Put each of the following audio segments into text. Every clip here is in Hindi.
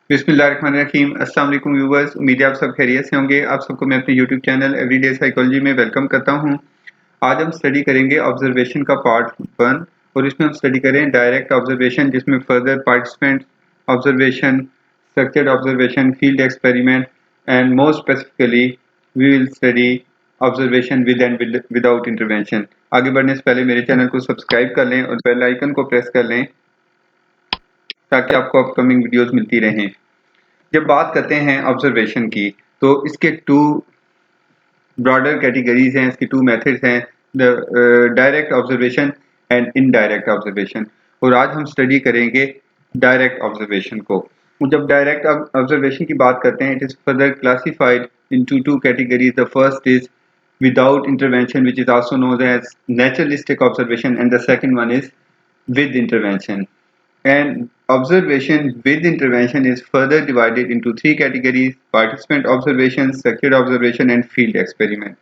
बिस्मिल्लाहिर्रहमानिर्रहीम। अस्सलाम वालेकुम व्यूअर्स, उम्मीद है आप सब खैरियत से होंगे। आप सबको मैं अपने यूट्यूब चैनल एवरीडे साइकोलॉजी में वेलकम करता हूं। आज हम स्टडी करेंगे ऑब्जर्वेशन का पार्ट 1 और इसमें हम स्टडी करें डायरेक्ट ऑब्जर्वेशन, जिसमें further participant observation, structured observation, field experiment and more specifically we will study observation with and without intervention. आगे बढ़ने से पहले मेरे चैनल को सब्सक्राइब कर लें और बेल आइकन को प्रेस कर लें ताकि आपको अपकमिंग वीडियोस मिलती रहें। जब बात करते हैं ऑब्जर्वेशन की, तो इसके टू ब्रॉडर कैटेगरीज हैं, इसकी टू मेथड्स हैं, the direct observation and indirect observation. और आज हम स्टडी करेंगे डायरेक्ट ऑब्जर्वेशन को। जब डायरेक्ट ऑब्जर्वेशन की बात करते हैं, it is further classified into two categories. The first is without intervention, which is also known as naturalistic observation, and the second one is with intervention. And observation with intervention is further divided into three categories: participant observation, structured observation, and field experiment.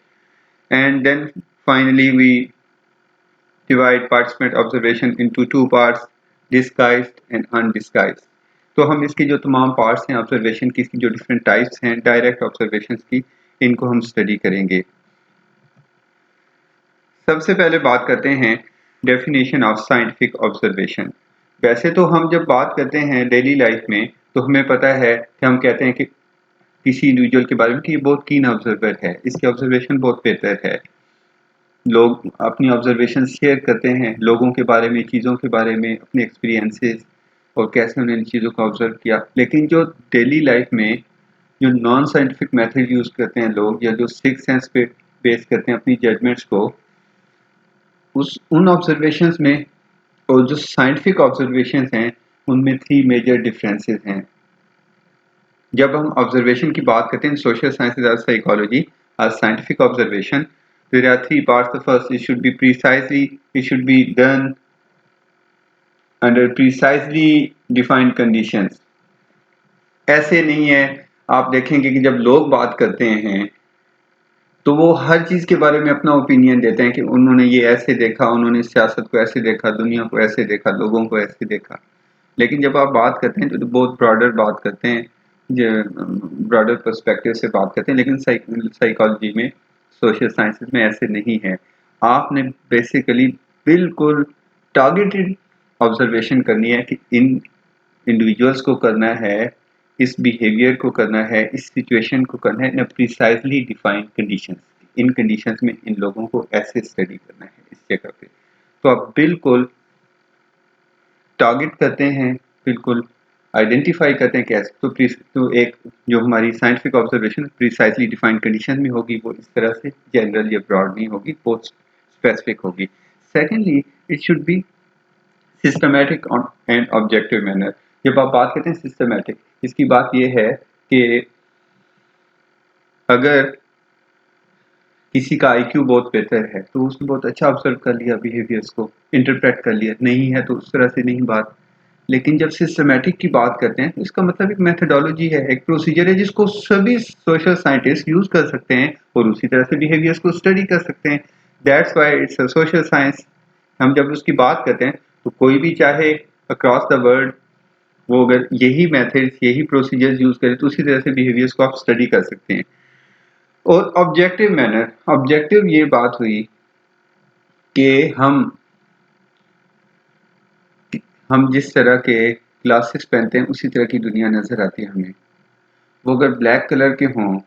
And then finally we divide participant observation into two parts: disguised and undisguised. तो हम इसकी जो तमाम पार्ट्स हैं ऑब्जर्वेशन की, इसकी जो डिफरेंट टाइप्स हैं डायरेक्ट ऑब्जर्वेशन की, इनको हम स्टडी करेंगे। सबसे पहले बात करते हैं डेफिनेशन ऑफ साइंटिफिक ऑब्जर्वेशन। वैसे तो हम जब बात करते हैं डेली लाइफ में, तो हमें पता है कि हम कहते हैं कि किसी इंडिविजुअल के बारे में कि ये बहुत कीन ऑब्जर्वर है, इसकी ऑब्जर्वेशन बहुत बेहतर है। लोग अपनी ऑब्जर्वेशन शेयर करते हैं लोगों के बारे में, चीज़ों के बारे में, अपने एक्सपीरियंसेस और कैसे उन्होंने इन चीज़ों को ऑब्जर्व किया। लेकिन जो डेली लाइफ में जो नॉन साइंटिफिक मेथड यूज़ करते हैं लोग, या जो सिक्स सेंस पे बेस करते हैं अपनी जजमेंट्स को, उन ऑब्जर्वेशंस में और जो साइंटिफिक ऑब्जर्वेशंस हैं, उनमें थ्री मेजर डिफरेंसेस हैं। जब हम ऑब्जर्वेशन की बात करते हैं, सोशल साइंसेज और psychology as scientific observation, there are three parts. The first, it should be done under precisely defined conditions. ऐसे नहीं है, आप देखेंगे कि जब लोग बात करते हैं तो वो हर चीज़ के बारे में अपना ओपिनियन देते हैं कि उन्होंने ये ऐसे देखा, उन्होंने सियासत को ऐसे देखा, दुनिया को ऐसे देखा, लोगों को ऐसे देखा। लेकिन जब आप बात करते हैं तो बहुत ब्रॉडर बात करते हैं, ब्रॉडर पर्सपेक्टिव से बात करते हैं। लेकिन साइकोलॉजी में, सोशल साइंसेज में ऐसे नहीं है। आपने बेसिकली बिल्कुल टारगेटेड ऑब्जर्वेशन करनी है कि इन इंडिविजुअल्स को करना है, इस बिहेवियर को करना है, इस सिचुएशन को करना है इन प्रिसाइजली डिफाइंड कंडीशंस। इन कंडीशंस में इन लोगों को ऐसे स्टडी करना है इस जगह पे। तो आप बिल्कुल टारगेट करते हैं, बिल्कुल आइडेंटिफाई करते हैं कैसे। तो एक जो हमारी scientific observation precisely defined condition में होगी, वो इस तरह से जनरल या ब्रॉड नहीं होगी, बहुत स्पेसिफिक होगी। Secondly, it should be systematic and objective manner. जब आप बात करते हैं सिस्टमैटिक, इसकी बात यह है कि अगर किसी का आईक्यू बहुत बेहतर है तो उसने बहुत अच्छा ऑब्जर्व कर लिया, बिहेवियर्स को इंटरप्रेट कर लिया, नहीं है तो उस तरह से नहीं बात। लेकिन जब सिस्टमैटिक की बात करते हैं तो इसका मतलब एक मेथडोलॉजी है, एक प्रोसीजर है जिसको सभी सोशल साइंटिस्ट यूज कर सकते हैं और उसी तरह से बिहेवियर्स को स्टडी कर सकते हैं। That's why it's a social science. हम जब उसकी बात करते हैं तो कोई भी चाहे अक्रॉस द वर्ल्ड, वो अगर यही मेथड्स, यही प्रोसीजर्स यूज करे तो उसी तरह से बिहेवियर्स को आप स्टडी कर सकते हैं। और ऑब्जेक्टिव मैनर, ऑब्जेक्टिव ये बात हुई कि हम जिस तरह के ग्लासेस पहनते हैं उसी तरह की दुनिया नजर आती है हमें। वो अगर ब्लैक कलर के हों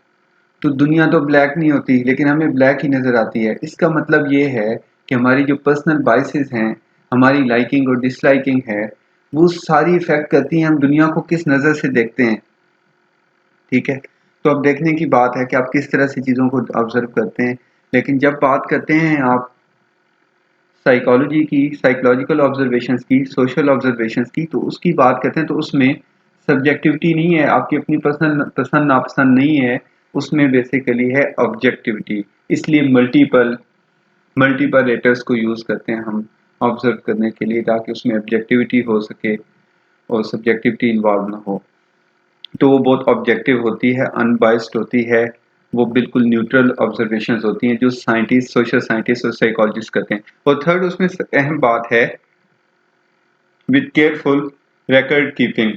तो दुनिया तो ब्लैक नहीं होती, लेकिन हमें ब्लैक ही नजर आती है। इसका मतलब ये है कि हमारी जो पर्सनल बाइसेस हैं, हमारी लाइकिंग और डिसलाइकिंग है, वो सारी इफेक्ट करती हैं हम दुनिया को किस नज़र से देखते हैं। ठीक है, तो अब देखने की बात है कि आप किस तरह से चीज़ों को ऑब्जर्व करते हैं। लेकिन जब बात करते हैं आप साइकोलॉजी की, साइकोलॉजिकल ऑब्जर्वेशंस की, सोशल ऑब्जर्वेशंस की, तो उसकी बात करते हैं तो उसमें सब्जेक्टिविटी नहीं है, आपकी अपनी पर्सनल पसंद नापसंद नहीं है, उसमें बेसिकली है ऑब्जेक्टिविटी। इसलिए मल्टीपल रेटर्स को यूज़ करते हैं हम ऑब्जर्व करने के लिए, ताकि उसमें ऑब्जेक्टिविटी हो सके और सब्जेक्टिविटी इन्वॉल्व ना हो। तो वो बहुत ऑब्जेक्टिव होती है, अनबाइस्ड होती है, वो बिल्कुल न्यूट्रल ऑब्जर्वेशंस होती हैं जो साइंटिस्ट, सोशल साइंटिस्ट और साइकोलॉजिस्ट करते हैं। और थर्ड, उसमें अहम बात है विद केयरफुल रिकॉर्ड कीपिंग,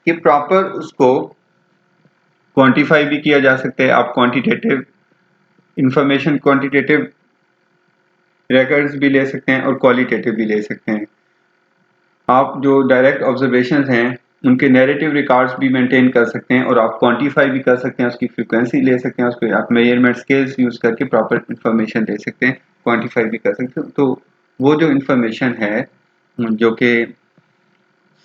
कि प्रॉपर उसको क्वांटिफाई भी किया जा सकता है। आप क्वांटिटेटिव इंफॉर्मेशन, क्वांटिटेटिव रिकॉर्ड्स भी ले सकते हैं और क्वालिटेटिव भी ले सकते हैं। आप जो डायरेक्ट ऑब्जर्वेशंस हैं उनके नैरेटिव रिकॉर्ड्स भी मेंटेन कर सकते हैं और आप क्वांटिफाई भी कर सकते हैं, उसकी फ्रीक्वेंसी ले सकते हैं, उसको आप मेजरमेंट स्केल्स यूज करके प्रॉपर इंफॉर्मेशन ले सकते हैं, क्वांटिफाई भी कर सकते हैं। तो वो जो इंफॉर्मेशन है जो कि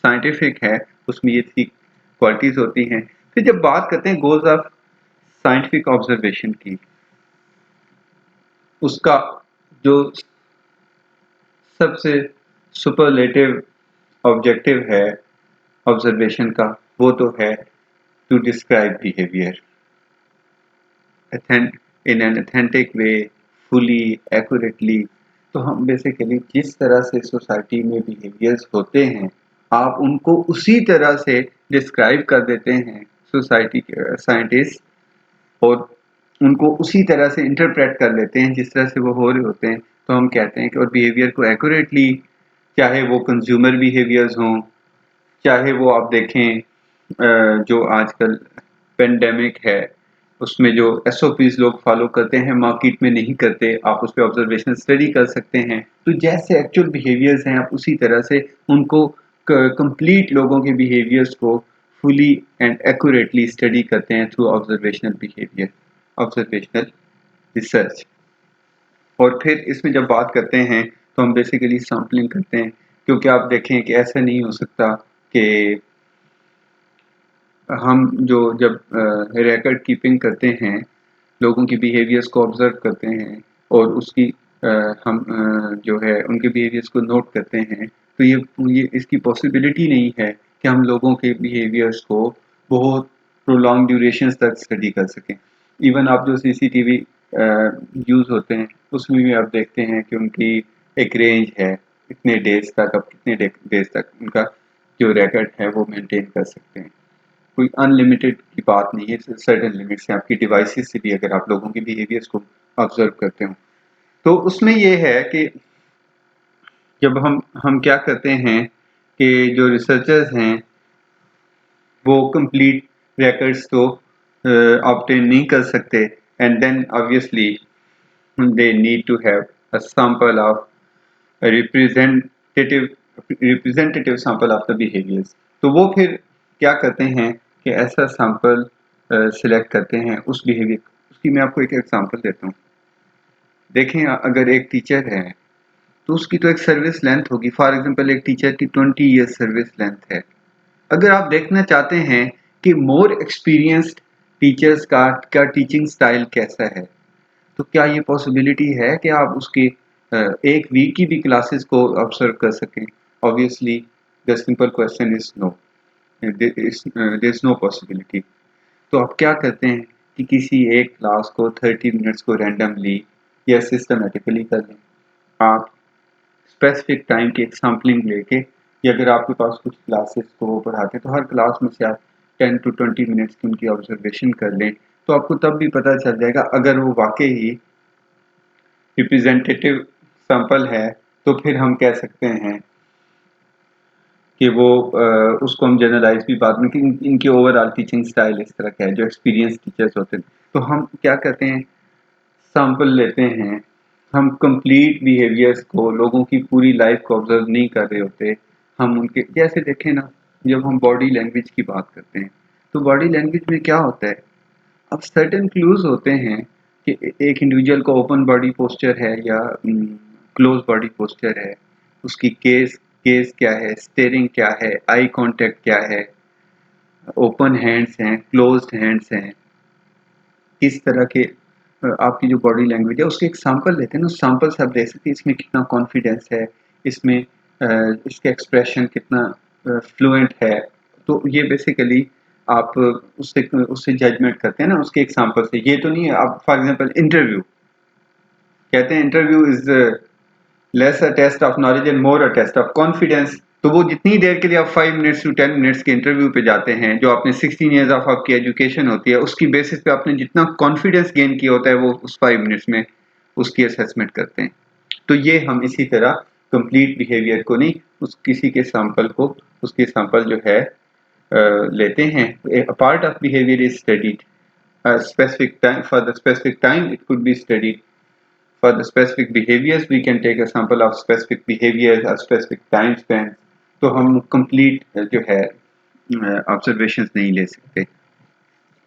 साइंटिफिक है उसमें ये 3 क्वालिटीज होती हैं। फिर जब बात करते हैं गोल्स ऑफ साइंटिफिक ऑब्जर्वेशन की, उसका जो सबसे सुपरलेटिव ऑब्जेक्टिव है ऑब्जर्वेशन का, वो तो है to describe behaviour in an authentic way, fully, accurately. तो हम बेसिकली जिस तरह से सोसाइटी में बिहेवियर्स होते हैं आप उनको उसी तरह से डिस्क्राइब कर देते हैं सोसाइटी के साइंटिस्ट, और उनको उसी तरह से इंटरप्रेट कर लेते हैं जिस तरह से वो हो रहे होते हैं। तो हम कहते हैं कि और बिहेवियर को एक्यूरेटली, चाहे वो कंज्यूमर बिहेवियर्स हों, चाहे वो आप देखें जो आजकल पेंडेमिक है उसमें जो एसओपीज लोग फॉलो करते हैं मार्केट में नहीं करते, आप उस पर ऑब्जर्वेशन स्टडी कर सकते हैं। तो जैसे एक्चुअल बिहेवियर्स हैं आप उसी तरह से उनको कंप्लीट लोगों के बिहेवियर्स को फुली एंड एक्यूरेटली स्टडी करते हैं through observational behaviour, observational research. और फिर इसमें जब बात करते हैं तो हम बेसिकली सैम्पलिंग करते हैं, क्योंकि आप देखें कि ऐसा नहीं हो सकता कि हम जो जब रिकॉर्ड कीपिंग करते हैं, लोगों की बिहेवियर्स को ऑब्जर्व करते हैं और उसकी हम जो है उनके बिहेवियर्स को नोट करते हैं, तो ये इसकी पॉसिबिलिटी नहीं है कि हम लोगों के बिहेवियर्स को बहुत प्रोलॉन्ग ड्यूरेशंस तक स्टडी कर सकें। इवन आप जो सीसीटीवी यूज़ होते हैं उसमें भी आप देखते हैं कि उनकी एक रेंज है, इतने डेज तक, अब कितने डेज तक उनका जो रिकॉर्ड है वो मेंटेन कर सकते हैं। कोई अनलिमिटेड की बात नहीं है, सर्टेन लिमिट्स हैं। आपकी डिवाइसेस से भी अगर आप लोगों के बिहेवियर्स को ऑब्जर्व करते हो तो उसमें ये है कि जब हम क्या करते हैं कि जो रिसर्चर्स हैं वो कंप्लीट रिकॉर्ड्स तो ऑब्टेन नहीं कर सकते, and then obviously they need to have a sample of representative representative sample of the behaviours. तो वो फिर क्या करते हैं कि ऐसा सैंपल सिलेक्ट करते हैं उस बिहेवियर। उसकी मैं आपको एक एग्जांपल देता हूँ। देखें अगर एक टीचर है तो उसकी तो एक सर्विस लेंथ होगी। फॉर एग्जांपल एक टीचर की 20 ईयर्स सर्विस लेंथ है। अगर आप देखना चाहते हैं कि मोर एक्सपीरियंस्ड टीचर्स का टीचिंग स्टाइल कैसा है, तो क्या ये पॉसिबिलिटी है कि आप उसके एक वीक की भी क्लासेस को ऑब्जर्व कर सकें? Obviously the simple question is no, there is no possibility. तो आप क्या करते हैं कि किसी एक क्लास को 30 मिनट्स को रैंडमली या सिस्टमेटिकली कर लें। आप स्पेसिफिक टाइम की एक सैम्पलिंग लेके, या अगर आपके पास कुछ क्लासेस को वो पढ़ाते हैं तो हर क्लास में से आप 10 to 20 मिनट्स की उनकी ऑब्जर्वेशन कर लें, तो आपको तब भी पता चल जाएगा अगर वो वाकई ही रिप्रेजेंटेटिव सैंपल है तो फिर हम कह सकते हैं कि वो उसको हम जनरलाइज भी बात में कि इनके ओवरऑल टीचिंग स्टाइल इस तरह का है। जो एक्सपीरियंस टीचर्स होते हैं तो हम क्या करते हैं, सैंपल लेते हैं। हम कंप्लीट बिहेवियर्स को, लोगों की पूरी लाइफ को ऑब्जर्व नहीं कर रहे होते, हम उनके जैसे देखें ना, जब हम बॉडी लैंग्वेज की बात करते हैं तो बॉडी लैंग्वेज में क्या होता है, अब सर्टेन क्लूज होते हैं कि एक इंडिविजुअल का ओपन बॉडी पोस्चर है या क्लोज बॉडी पोस्चर है, उसकी केस क्या है, स्टेयरिंग क्या है, आई कांटेक्ट क्या है, ओपन हैंड्स हैं, क्लोज्ड हैंड्स हैं, किस तरह के आपकी जो बॉडी लैंग्वेज है उसके एक सैंपल लेते हैं ना। सैंपल से आप देख सकते हैं इसमें कितना कॉन्फिडेंस है, इसमें इसका एक्सप्रेशन कितना फ्लुएंट है। तो ये बेसिकली आप उससे उससे जजमेंट करते हैं ना उसके एग्जांपल से। ये तो नहीं है आप फॉर एग्जांपल इंटरव्यू कहते हैं, interview is less a test of knowledge and more a test of confidence. तो वो जितनी देर के लिए आप 5 मिनट्स टू 10 मिनट्स के इंटरव्यू पे जाते हैं, जो आपने 16 ईयर्स ऑफ आपकी एजुकेशन होती है उसकी बेसिस पे आपने जितना कॉन्फिडेंस गेन किया होता है वो उस 5 मिनट्स में उसकी असेसमेंट करते हैं। तो ये हम इसी तरह कंप्लीट बिहेवियर को नहीं, उस किसी के सैंपल को, उसके सैंपल जो है लेते हैं, a part of behavior is studied a specific time. For the specific time it could be studied. For the specific behaviors we can take a sample of specific behaviors or specific time spans. तो हम complete जो है observations नहीं ले सकते।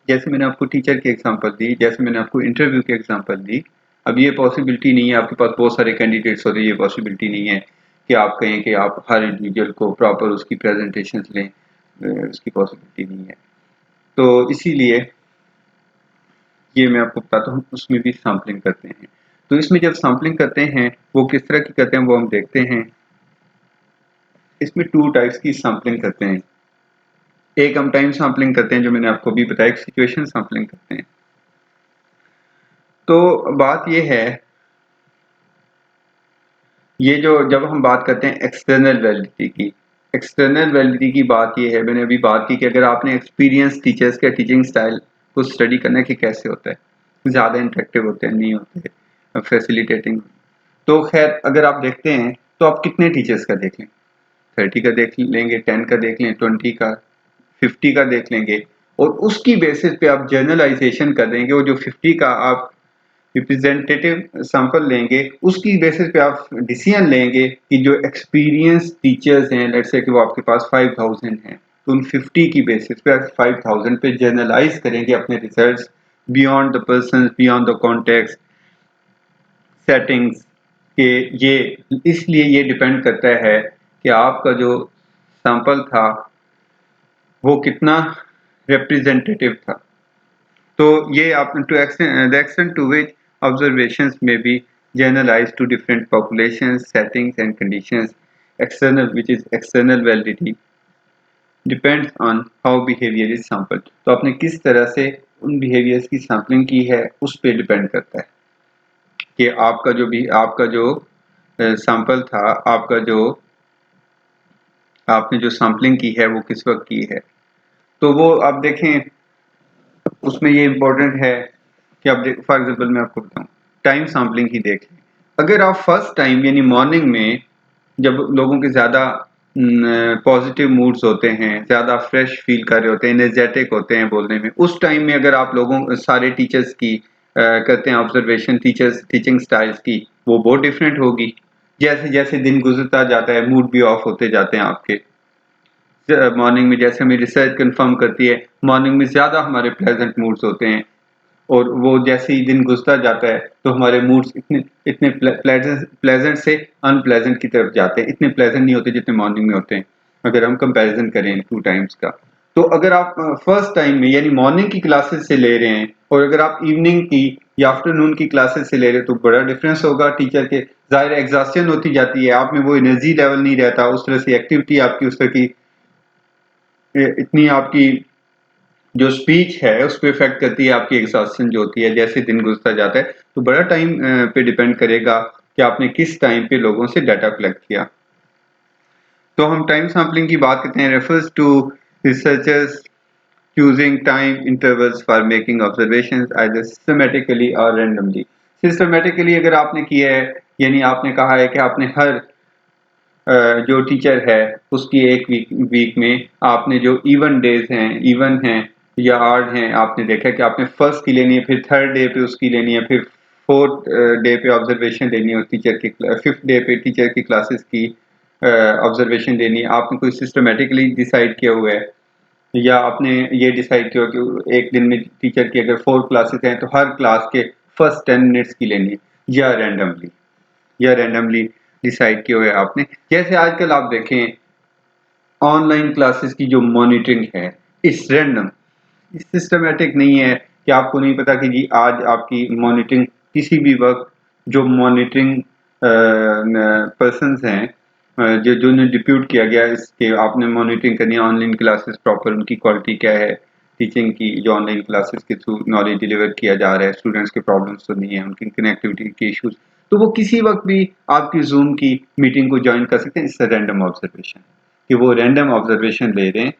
जैसे मैंने आपको टीचर की एग्जांपल दी, जैसे मैंने आपको इंटरव्यू की एग्जांपल दी, अब ये पॉसिबिलिटी नहीं है, आपके पास बहुत सारे कैंडिडेट्स होते हैं, ये पॉसिबिलिटी नहीं है कि आप कहें कि आप हर इंडिविजुअल को प्रॉपर उसकी प्रेजेंटेशन लें, उसकी पॉसिबिलिटी नहीं है। तो इसीलिए ये मैं आपको बताता हूँ, उसमें भी सैम्पलिंग करते हैं। तो इसमें जब सैम्पलिंग करते हैं वो किस तरह की करते हैं वो हम देखते हैं। इसमें 2 टाइप्स की सैम्पलिंग करते हैं। एक हम टाइम सैम्पलिंग करते हैं, जो मैंने आपको अभी बताया, एक सिचुएशन सैम्पलिंग करते हैं। तो बात ये है, ये जो जब हम बात करते हैं एक्सटर्नल वैलिडिटी की, एक्सटर्नल वैलिडिटी की बात ये है, मैंने अभी बात की कि अगर आपने एक्सपीरियंस टीचर्स के टीचिंग स्टाइल को स्टडी करना है कि कैसे होता है, ज़्यादा इंटरेक्टिव होते हैं, नहीं होते, फैसिलिटेटिंग। तो खैर अगर आप देखते हैं तो आप कितने टीचर्स का देख लें, 30 का देख लेंगे, 10 का देख लें, 20 का, 50 का देख लेंगे, और उसकी बेसिस पे आप जर्नलाइजेशन कर देंगे। वो जो 50 का आप रिप्रेजेंटेटिव सैंपल लेंगे, उसकी बेसिस पे आप डिसीजन लेंगे कि जो एक्सपीरियंस टीचर्स हैं, लेट्स से कि वो आपके पास 5000 हैं, तो उन 50 की बेसिस पे आप 5000 पे जर्नलाइज करेंगे अपने results, beyond the person, beyond the context, settings के। ये इसलिए ये डिपेंड करता है कि आपका जो सैंपल था वो कितना रिप्रेजेंटेटिव था। तो ये आप to extent, the extent to which observations may be generalized to different populations, settings and conditions, external, which is external validity, depends on how behavior is sampled. तो आपने किस तरह से उन behaviors की sampling की है उस पे डिपेंड करता है कि आपका जो सैंपल था, आपने जो सैम्पलिंग की है वो किस वक्त की है। तो वो आप देखें, उसमें ये इम्पोर्टेंट है कि आप देख, फॉर एग्जांपल मैं आपको बताऊं, टाइम सैम्पलिंग ही देख लें। अगर आप फर्स्ट टाइम यानी मॉर्निंग में, जब लोगों के ज़्यादा पॉजिटिव मूड्स होते हैं, ज़्यादा फ्रेश फील कर रहे होते हैं, एनर्जेटिक होते हैं बोलने में, उस टाइम में अगर आप सारे टीचर्स की करते हैं ऑब्जर्वेशन, टीचर्स टीचिंग स्टाइल्स की, वो बहुत डिफरेंट होगी। जैसे जैसे दिन गुजरता जाता है मूड भी ऑफ होते जाते हैं आपके। मॉर्निंग में जैसे हमें रिसर्च कंफर्म करती है, मॉर्निंग में ज़्यादा हमारे प्लेजेंट मूड्स होते हैं, और वो जैसे ही दिन गुजरता जाता है तो हमारे मूड्स इतने इतने प्लेजेंट से अनप्लेजेंट की तरफ जाते हैं, इतने प्लेजेंट नहीं होते जितने मॉर्निंग में होते हैं, अगर हम कंपैरिजन करें 2 टाइम्स का। तो अगर आप फर्स्ट टाइम में यानी मॉर्निंग की क्लासेस से ले रहे हैं, और अगर आप इवनिंग की या आफ्टरनून की क्लासेस से ले रहे हैं, तो बड़ा डिफरेंस होगा टीचर के। ज़ाहिर एग्जॉस्शन होती जाती है, आप में वो एनर्जी लेवल नहीं रहता, उस तरह से एक्टिविटी आपकी उस तरह की इतनी आपकी जो स्पीच है उस पर इफेक्ट करती है, आपकी एग्जॉस्शन जो होती है जैसे दिन गुजरता जाता है। तो बड़ा टाइम पे डिपेंड करेगा कि आपने किस टाइम पे लोगों से डाटा कलेक्ट किया। तो हम टाइम सैम्पलिंग की बात करते हैं, refers to researchers choosing time intervals for making observations either systematically और रैंडमली। सिस्टमैटिकली अगर आपने किया है, यानी आपने कहा है कि आपने हर जो टीचर है उसकी एक वीक में आपने जो इवन डेज हैं, इवन हैं या आर्ड हैं, आपने देखा कि आपने फर्स्ट की लेनी है, फिर थर्ड डे पे उसकी लेनी है, फिर फोर्थ डे पे ऑब्जर्वेशन लेनी है टीचर की, फिफ्थ डे पे टीचर की क्लासेस की ऑब्जर्वेशन लेनी है। आपने कोई सिस्टमेटिकली डिसाइड किया हुआ है, या आपने ये डिसाइड किया कि एक दिन में टीचर की अगर 4 क्लासेस हैं तो हर क्लास के फर्स्ट 10 मिनट्स की लेनी है, या रैंडमली डिसाइड किया हुआ है आपने। जैसे आजकल आप देखें ऑनलाइन क्लासेस की जो मॉनिटरिंग है, इस रैंडम, सिस्टमेटिक नहीं है कि आपको नहीं पता कि जी आज आपकी मॉनिटरिंग किसी भी वक्त जो मॉनिटरिंग पर्सन्स हैं, जो जिन्हें डिप्यूट किया गया इसके आपने मॉनिटरिंग करनी है ऑनलाइन क्लासेस प्रॉपर, उनकी क्वालिटी क्या है, टीचिंग की जो ऑनलाइन क्लासेस के थ्रू नॉलेज डिलीवर किया जा रहा है, स्टूडेंट्स के प्रॉब्लम्स तो नहीं है, उनकी कनेक्टिविटी के इश्यूज, तो वो किसी वक्त भी आपकी जूम की मीटिंग को ज्वाइन कर सकते हैं। इससे रैंडम ऑब्जर्वेशन, कि वो रैंडम ऑब्जर्वेशन ले रहे हैं,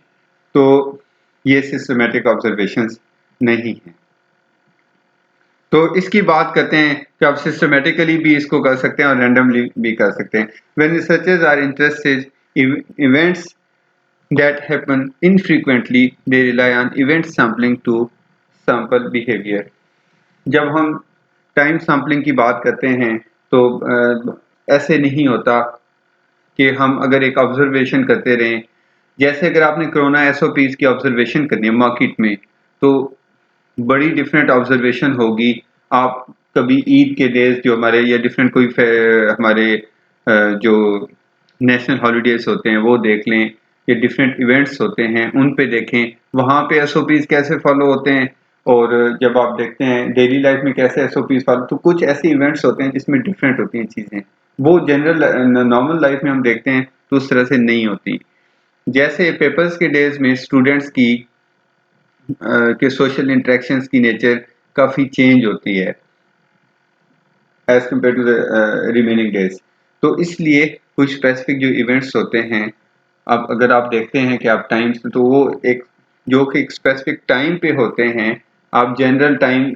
तो ये सिस्टमेटिक ऑब्जर्वेशंस नहीं है। तो इसकी बात करते हैं कि आप सिस्टमेटिकली भी इसको कर सकते हैं और रैंडमली भी कर सकते हैं। When researchers are interested events that happen infrequently. They rely on event sampling to sample behavior. जब हम टाइम सैम्पलिंग की बात करते हैं तो ऐसे नहीं होता कि हम अगर एक ऑब्जर्वेशन करते रहें, जैसे अगर आपने कोरोना एसओपीज की ऑब्जर्वेशन करनी है मार्केट में, तो बड़ी डिफरेंट ऑब्जर्वेशन होगी। आप कभी ईद के डेज जो हमारे या डिफरेंट कोई हमारे जो नेशनल हॉलीडेज होते हैं वो देख लें, या डिफरेंट इवेंट्स होते हैं उन पे देखें, वहाँ पे एसओपीज कैसे फॉलो होते हैं। और जब आप देखते हैं डेली लाइफ में कैसे एसओपीज फॉलो, तो कुछ ऐसे इवेंट्स होते हैं जिसमें डिफरेंट होती हैं चीज़ें, वो जनरल नॉर्मल लाइफ में हम देखते हैं तो उस तरह से नहीं होती। जैसे पेपर्स के डेज में स्टूडेंट्स की के सोशल इंटरेक्शंस की नेचर काफ़ी चेंज होती है as compared to the remaining days. तो इसलिए कुछ स्पेसिफिक जो इवेंट्स होते हैं, अब अगर आप देखते हैं कि आप टाइम्स, तो वो एक जो कि एक स्पेसिफिक टाइम पे होते हैं, आप जनरल टाइम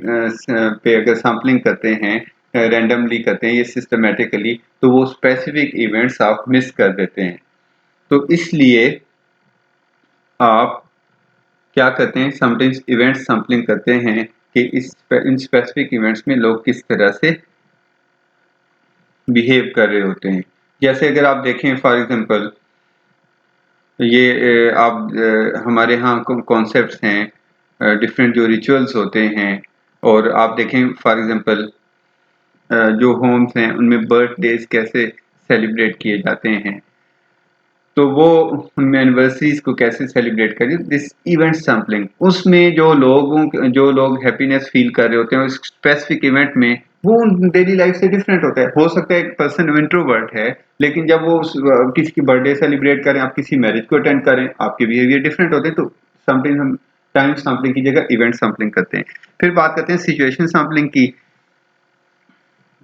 पे अगर सैम्पलिंग करते हैं, रैंडमली करते हैं, ये सिस्टमेटिकली, तो वो स्पेसिफिक इवेंट्स आप मिस कर देते हैं। तो इसलिए आप क्या करते हैं, समटाइम्स इवेंट सैम्पलिंग करते हैं कि इन स्पेसिफिक इवेंट्स में लोग किस तरह से बिहेव कर रहे होते हैं। जैसे अगर आप देखें फॉर एग्जांपल, ये हमारे यहाँ कॉन्सेप्ट्स हैं, डिफरेंट जो रिचुअल्स होते हैं, और आप देखें फॉर एग्जांपल जो होम्स हैं उनमें बर्थडेज कैसे सेलिब्रेट किए जाते हैं, तो वो उनमें एनिवर्सरीज को कैसे सेलिब्रेट करें, दिस इवेंट सैम्पलिंग, उसमें जो लोग हैप्पीनेस फील कर रहे होते हैं उस स्पेसिफिक इवेंट में, वो डेली लाइफ से डिफरेंट होता है। हो सकता है एक पर्सन इंट्रोवर्ट है, लेकिन जब वो किसी की बर्थडे सेलिब्रेट करें, आप किसी मैरिज को अटेंड करें, आपके बिहेवियर डिफरेंट होते हैं। तो समटाइम्स हम टाइम सैम्पलिंग की जगह इवेंट सैम्पलिंग करते हैं। फिर बात करते हैं सिचुएशन सैम्पलिंग की,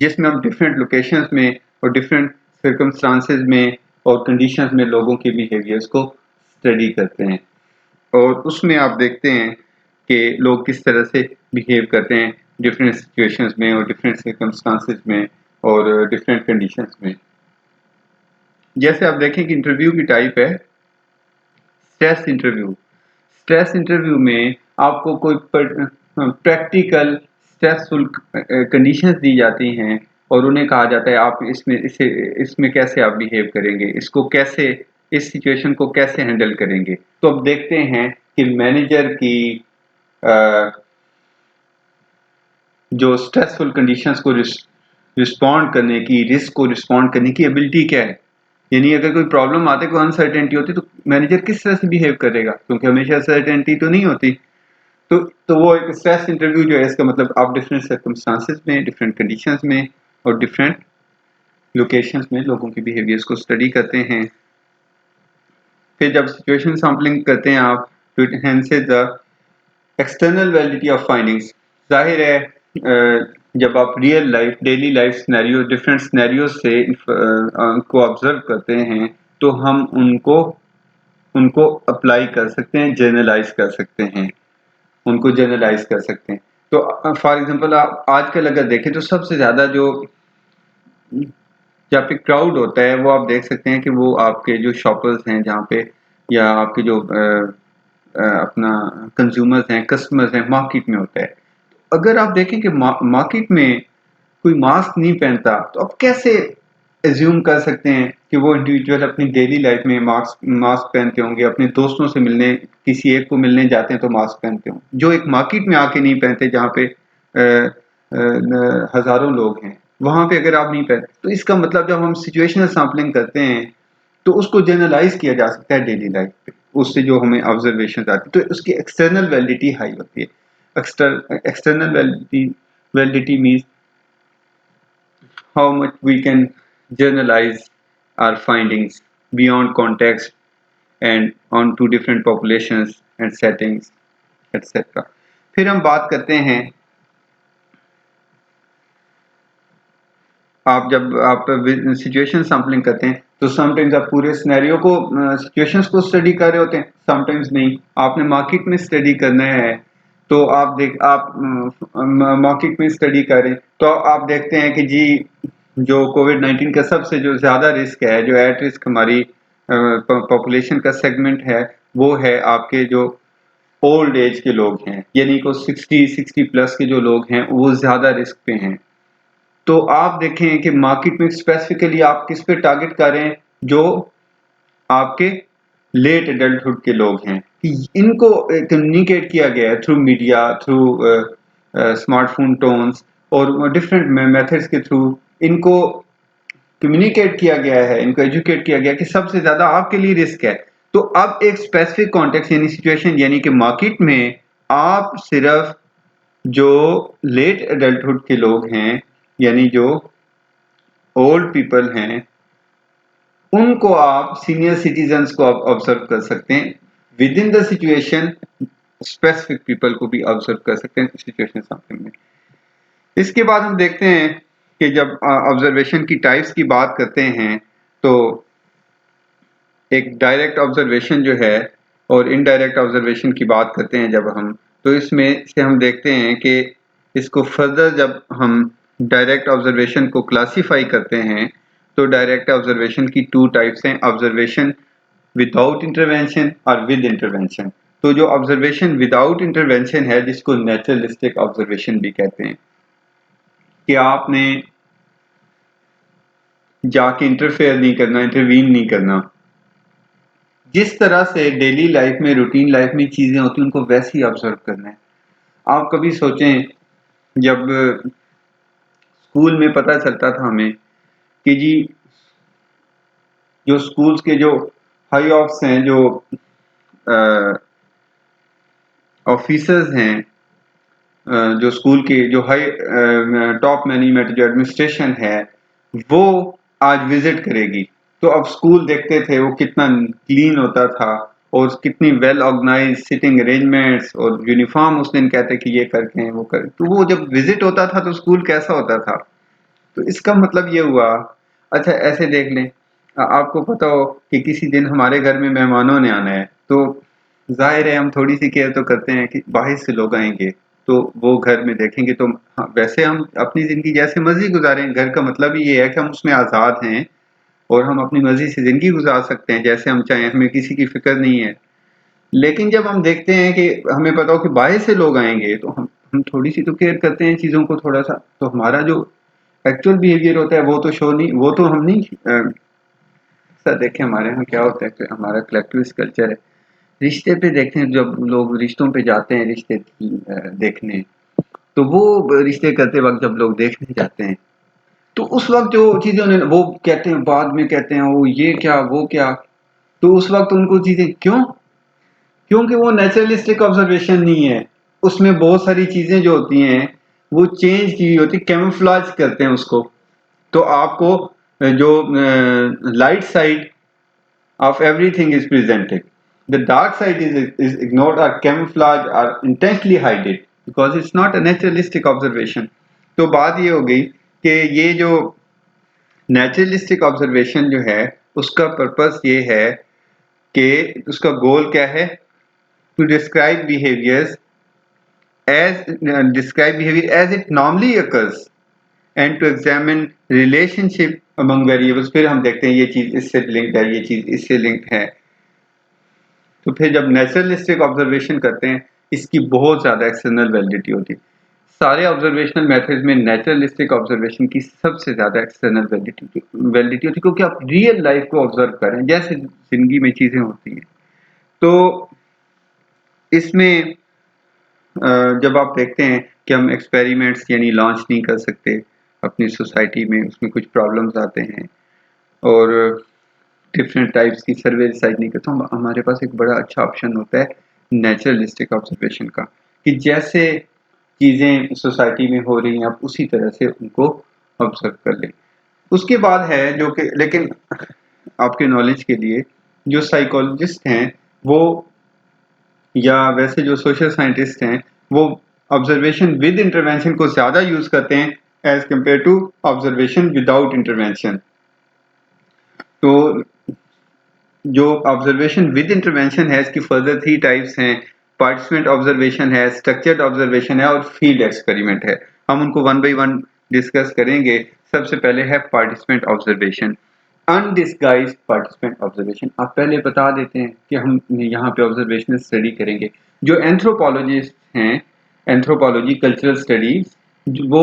जिसमें हम डिफरेंट लोकेशंस में और डिफरेंट सर्कमस्टांसेस में और कंडीशंस में लोगों के बिहेवियर्स को स्टडी करते हैं, और उसमें आप देखते हैं कि लोग किस तरह से बिहेव करते हैं डिफरेंट सिचुएशंस में और डिफरेंट सर्कमस्टांसेस में और डिफरेंट कंडीशंस में। जैसे आप देखें कि इंटरव्यू की टाइप है स्ट्रेस इंटरव्यू। स्ट्रेस इंटरव्यू में आपको कोई प्रैक्टिकल स्ट्रेसफुल कंडीशंस दी जाती हैं, और उन्हें कहा जाता है आप इसमें कैसे आप बिहेव करेंगे, इसको कैसे, इस सिचुएशन को कैसे हैंडल करेंगे। तो अब देखते हैं कि मैनेजर की जो स्ट्रेसफुल कंडीशंस को रिस्पॉन्ड करने की, रिस्क को रिस्पॉन्ड करने की एबिलिटी क्या है। यानी अगर कोई प्रॉब्लम आती है, कोई अनसर्टेनिटी होती है, तो मैनेजर किस तरह से बिहेव करेगा, क्योंकि हमेशा सर्टेनिटी तो नहीं होती। तो वो एक स्ट्रेस इंटरव्यू जो है, इसका मतलब आप डिफरेंट सर्कमस्टांसेस में, डिफरेंट कंडीशंस में और डिफरेंट लोकेशंस में लोगों के बिहेवियर्स को स्टडी करते हैं। फिर जब सिचुएशन सैम्पलिंग करते हैं आप, तो it enhances the external validity of findings. जाहिर है जब आप real life, daily life scenario, different scenario से को ऑब्जर्व करते हैं, तो हम उनको अप्लाई कर सकते हैं, जनरलाइज कर सकते हैं, उनको जनरलाइज कर सकते हैं। तो फॉर एग्जांपल आप आजकल अगर देखें तो सबसे ज़्यादा जो जहाँ पे क्राउड होता है, वो आप देख सकते हैं कि वो आपके जो शॉपर्स हैं जहाँ पे, या आपके जो अपना कंज्यूमर्स हैं, कस्टमर्स हैं, मार्केट में होता है। अगर आप देखें कि मार्केट में कोई मास्क नहीं पहनता, तो आप कैसे एज्यूम कर सकते हैं कि वो इंडिविजुअल अपनी डेली लाइफ में मास्क पहनते होंगे, अपने दोस्तों से मिलने, किसी एक को मिलने जाते हैं तो मास्क पहनते होंगे, जो एक मार्केट में आके नहीं पहनते, जहाँ पे हजारों लोग हैं, वहां पे अगर आप नहीं पहनते, तो इसका मतलब जब हम सिचुएशनल सैम्पलिंग करते हैं तो उसको जनरलाइज किया जा सकता है डेली लाइफ पे, उससे जो हमें ऑब्जर्वेशन आती है, तो उसकी एक्सटर्नल वैलिडिटी हाई होती है। External validity means how much we can generalize our findings beyond context and onto different populations and settings etc. फिर हम बात करते हैं, आप जब आप सिचुएशन सैम्पलिंग करते हैं तो समटाइम्स आप पूरे सिनेरियो को, सिचुएशंस को स्टडी कर रहे होते हैं, समटाइम्स नहीं, आपने मार्केट में स्टडी करना है। तो आप मार्केट में स्टडी करें तो आप देखते हैं कि जी जो कोविड-19 का सबसे जो ज़्यादा रिस्क है, जो एट रिस्क हमारी पॉपुलेशन का सेगमेंट है वो है आपके जो ओल्ड एज के लोग हैं, यानी को 60 प्लस के जो लोग हैं वो ज़्यादा रिस्क पे हैं। तो आप देखें कि मार्केट में स्पेसिफिकली आप किस पे टारगेट कर रहे हैं, जो आपके लेट एडल्टहुड के लोग हैं, कि इनको कम्युनिकेट किया गया है through media, through smartphone tones और डिफरेंट मेथड्स के थ्रू इनको कम्युनिकेट किया गया है, इनको एजुकेट किया गया कि सबसे ज्यादा आपके लिए रिस्क है। तो अब एक स्पेसिफिक कॉन्टेक्स्ट यानी सिचुएशन यानी कि मार्केट में आप सिर्फ जो लेट एडल्टहुड के लोग हैं यानी जो ओल्ड पीपल हैं उनको आप सीनियर सिटीजन्स को आप ऑब्जर्व कर सकते हैं with in the situation, specific people को भी ऑब्जर्व कर सकते हैं सिचुएशन सामने में। इसके बाद हम देखते हैं कि जब ऑब्जर्वेशन की टाइप्स की बात करते हैं तो एक डायरेक्ट ऑब्जर्वेशन जो है और इनडायरेक्ट ऑब्जर्वेशन की बात करते हैं जब हम, तो इसमें से हम देखते हैं कि इसको फर्दर जब हम डायरेक्ट ऑब्जर्वेशन को क्लासीफाई करते हैं तो डायरेक्ट ऑब्जर्वेशन की 2 टाइप्स हैं, ऑब्जर्वेशन विदाउट इंटरवेंशन और विद इंटरवेंशन। तो जो ऑब्जर्वेशन विदाउट इंटरवेंशन है जिसको नेचुरलिस्टिक ऑब्जर्वेशन भी कहते हैं, कि आपने जाके इंटरफेयर नहीं करना, इंटरवीन नहीं करना, जिस तरह से डेली लाइफ में रूटीन लाइफ में चीजें होती हैं उनको वैसे ही ऑब्जर्व करना है। आप कभी सोचें जब स्कूल में पता चलता था हमें कि जी जो स्कूल्स के जो हाई ऑफ्स हैं, जो ऑफिसर्स हैं, जो स्कूल के जो हाई टॉप मैनेजमेंट जो एडमिनिस्ट्रेशन है वो आज विजिट करेगी, तो अब स्कूल देखते थे वो कितना क्लीन होता था और कितनी वेल ऑर्गेनाइज सिटिंग अरेंजमेंट्स और यूनिफॉर्म उस दिन कहते कि ये करके हैं वो कर, तो वो जब विजिट होता था तो स्कूल कैसा होता था। तो इसका मतलब ये हुआ। अच्छा ऐसे देख लें, आपको पता हो कि किसी दिन हमारे घर में मेहमानों ने आना है, तो जाहिर है हम थोड़ी सी केयर तो करते हैं कि बाहर से लोग आएंगे तो वो घर में देखेंगे, तो हाँ, वैसे हम अपनी ज़िंदगी जैसे मर्जी गुजारें, घर का मतलब ही ये है कि हम उसमें आज़ाद हैं और हम अपनी मर्जी से ज़िंदगी गुजार सकते हैं जैसे हम चाहें, हमें किसी की फिक्र नहीं है। लेकिन जब हम देखते हैं कि हमें पता हो कि बाहर से लोग आएंगे तो हम थोड़ी सी तो केयर करते हैं चीज़ों को थोड़ा सा, तो हमारा जो एक्चुअल बिहेवियर होता है वो तो शो नहीं, वो तो हम नहीं सर देखें हमारे यहाँ क्या होता है कि हमारा कलेक्टिविस्ट कल्चर है। रिश्ते पे देखते हैं, जब लोग रिश्तों पे जाते हैं रिश्ते देखने, तो वो रिश्ते करते वक्त जब लोग देखने जाते हैं तो उस वक्त जो चीजें उन्हें वो कहते हैं, बाद में कहते हैं वो ये क्या वो क्या, तो उस वक्त उनको चीजें क्यों, क्योंकि वो नेचुरलिस्टिक ऑब्जर्वेशन नहीं है, उसमें बहुत सारी चीजें जो होती हैं वो चेंज की हुई होती, कैमोफ्लेज करते हैं उसको। तो आपको जो light side of everything is presented. The dark side is ignored or camouflaged or intentionally hidden because it's not a naturalistic observation. तो बात ये हो गई कि ये जो नेचुरलिस्टिक ऑब्जर्वेशन जो है उसका पर्पस ये है कि उसका गोल क्या है, to describe behaviours as it normally occurs and to examine relationship among variables। फिर हम देखते हैं ये चीज इससे लिंक्ड है, ये चीज इससे लिंक्ड है। तो फिर जब नेचुरलिस्टिक ऑब्जर्वेशन करते हैं इसकी बहुत ज़्यादा एक्सटर्नल वैलिडिटी होती है। सारे ऑब्जर्वेशनल मेथड्स में नेचुरलिस्टिक ऑब्जर्वेशन की सबसे ज़्यादा एक्सटर्नल वैलिडिटी होती है, क्योंकि आप रियल लाइफ को ऑब्जर्व कर रहे हैं जैसे जिंदगी में चीज़ें होती हैं। तो इसमें जब आप देखते हैं कि हम एक्सपेरिमेंट्स यानी लॉन्च नहीं कर सकते अपनी सोसाइटी में, उसमें कुछ प्रॉब्लम्स आते हैं और डिफरेंट टाइप्स की सर्वे डिसाइड नहीं करता, तो हमारे पास एक बड़ा अच्छा ऑप्शन होता है नेचुरलिस्टिक ऑब्जर्वेशन का, कि जैसे चीज़ें सोसाइटी में हो रही हैं आप उसी तरह से उनको ऑब्जर्व कर लें। उसके बाद है जो कि, लेकिन आपके नॉलेज के लिए, जो साइकोलॉजिस्ट हैं वो या वैसे जो सोशल साइंटिस्ट हैं वो ऑब्जर्वेशन विद इंटरवेंशन को ज़्यादा यूज़ करते हैं as compared to observation without intervention. तो जो ऑब्जर्वेशन विद इंटरवेंशन है इसकी फर्दर 3 टाइप्स हैं, पार्टिसिपेंट ऑब्जर्वेशन है, स्ट्रक्चर्ड ऑब्जर्वेशन है और फील्ड एक्सपेरिमेंट है। हम उनको वन बाय वन डिस्कस करेंगे। सबसे पहले है पार्टिसिपेंट ऑब्जर्वेशन। अनडिस्गाइज्ड पार्टिसिपेंट ऑब्जर्वेशन, आप पहले बता देते हैं कि हम यहाँ पे ऑब्जर्वेशनल स्टडी करेंगे। जो एंथ्रोपोलॉजिस्ट हैं, एंथ्रोपोलॉजी कल्चरल स्टडीज, वो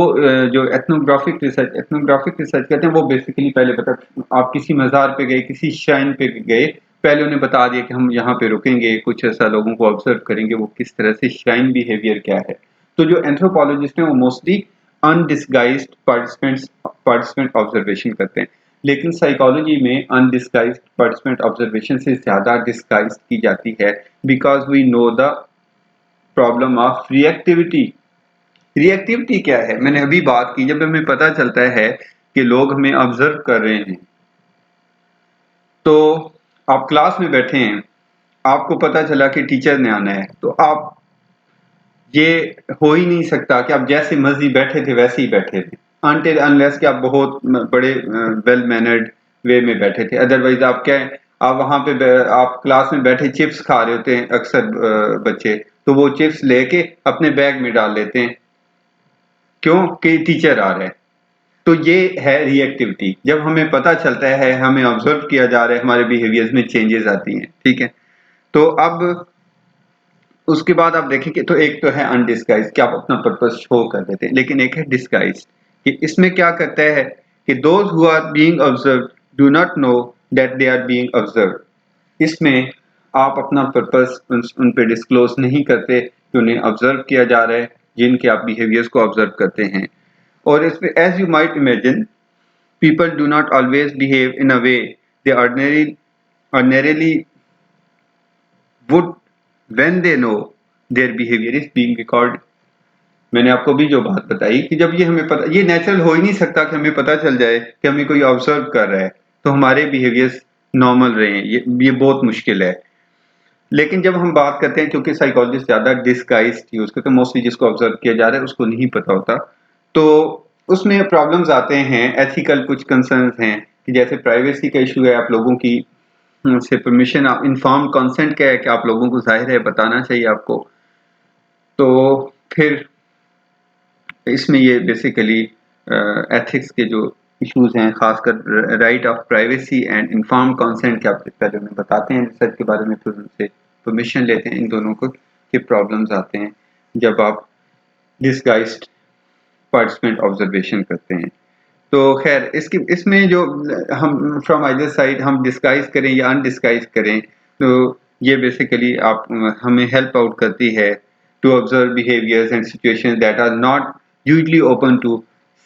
जो एथनोग्राफिक रिसर्च करते हैं, वो बेसिकली पहले बता, आप किसी मज़ार पे गए, किसी श्राइन पे गए, पहले उन्हें बता दिया कि हम यहाँ पे रुकेंगे, कुछ ऐसा लोगों को ऑब्जर्व करेंगे, वो किस तरह से श्राइन बिहेवियर क्या है। तो जो एंथ्रोपोलॉजिस्ट हैं वो मोस्टली अनडिस्गाइज्ड पार्टिसिपेंट ऑब्जर्वेशन करते हैं, लेकिन साइकोलॉजी में अनडिस्गाइज्ड पार्टिसिपेंट ऑब्जर्वेशन से ज़्यादा डिस्गाइज्ड की जाती है, because we know the problem of reactivity. Reactivity क्या है, मैंने अभी बात की, जब हमें पता चलता है कि लोग हमें ऑब्जर्व कर रहे हैं, तो आप क्लास में बैठे हैं, आपको पता चला कि टीचर ने आना है, तो आप, ये हो ही नहीं सकता कि आप जैसे मर्जी बैठे थे वैसे ही बैठे थे, अनटिल अनलेस कि आप बहुत बड़े वेल मैनर्ड वे में बैठे थे। अदरवाइज आप क्या है, आप वहां पे आप क्लास में बैठे चिप्स खा रहे होते हैं अक्सर बच्चे, तो वो चिप्स लेके अपने बैग में डाल लेते हैं, क्यों कि टीचर आ रहा है। तो ये है रिएक्टिविटी, जब हमें पता चलता है, हमें ऑब्जर्व किया जा रहा है, हमारे बिहेवियर्स में चेंजेस आती हैं, ठीक है। तो अब उसके बाद आप देखेंगे, तो एक तो है अनडिस्गाइज कि आप अपना पर्पस शो कर देते हैं, लेकिन एक है डिस्गाइज कि इसमें क्या करता है कि those who are being observed do not know that they are being observed. इसमें आप अपना पर्पस उन पे डिस्क्लोज नहीं करते कि उन्हें ऑब्जर्व किया जा रहा है, जिनके आप बिहेवियर्स को ऑब्जर्व करते हैं। और इसमें as you might imagine, people do not always behave in a way they ordinarily would when they know their behavior is being recorded। मैंने आपको भी जो बात बताई कि जब ये हमें पता, ये नेचुरल हो ही नहीं सकता कि हमें पता चल जाए कि हमें कोई ऑब्जर्व कर रहा है तो हमारे बिहेवियर्स नॉर्मल रहे हैं, ये बहुत मुश्किल है। लेकिन जब हम बात करते हैं, क्योंकि साइकोलॉजिस्ट ज़्यादा डिस्गाइज यूज करते हैं, मोस्टली जिसको ऑब्जर्व किया जा रहा है उसको नहीं पता होता, तो उसमें प्रॉब्लम्स आते हैं, एथिकल कुछ कंसर्न्स हैं कि जैसे प्राइवेसी का इशू है, आप लोगों की से परमिशन, आप इन्फॉर्म कंसेंट क्या है कि आप लोगों को जाहिर है बताना चाहिए आपको। तो फिर इसमें ये बेसिकली एथिक्स के जो इश्यूज हैं, खासकर right of privacy and inform consent के आप पहले उन्हें बताते हैं रिसर्च के बारे में, फिर उनसे परमिशन लेते हैं, इन दोनों को के प्रॉब्लम्स आते हैं जब आप डिस्गाइज्ड पार्टिसिपेंट ऑब्जर्वेशन करते हैं। तो खैर इसमें जो हम फ्रॉम आइदर साइड हम डिस्गाइज करें या अनडिस्गाइज करें, तो ये बेसिकली आप हमें हेल्प आउट करती है to observe behaviours and situations that are not usually open to